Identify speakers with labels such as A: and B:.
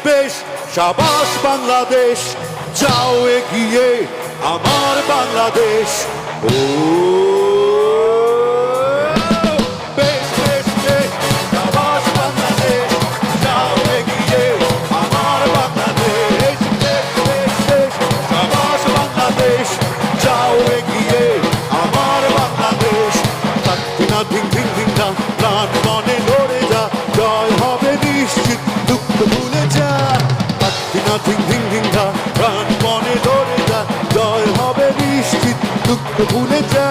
A: বেশ সাবাস বাংলাদেশ, যাও এগিয়ে আমার বাংলাদেশ। ও বেশ বেশ বেশ সাবাস বাংলাদেশ, যাও এগিয়ে আমার বাংলাদেশ। বেশ বেশ বেশ সাবাস বাংলাদেশ, যাও এগিয়ে আমার বাংলাদেশ। তাকবিনা ধিং ধিং ধিং না, প্রাণ মনে লড়ে যা, জয় হবে নিশ্চিত, দুঃখ ভুলে যা। তাকবিনা ধিং ধিং ধিং না, প্রাণ মনে লড়ে যা, জয় হবে নিশ্চিত, দুঃখ ভুলে যা।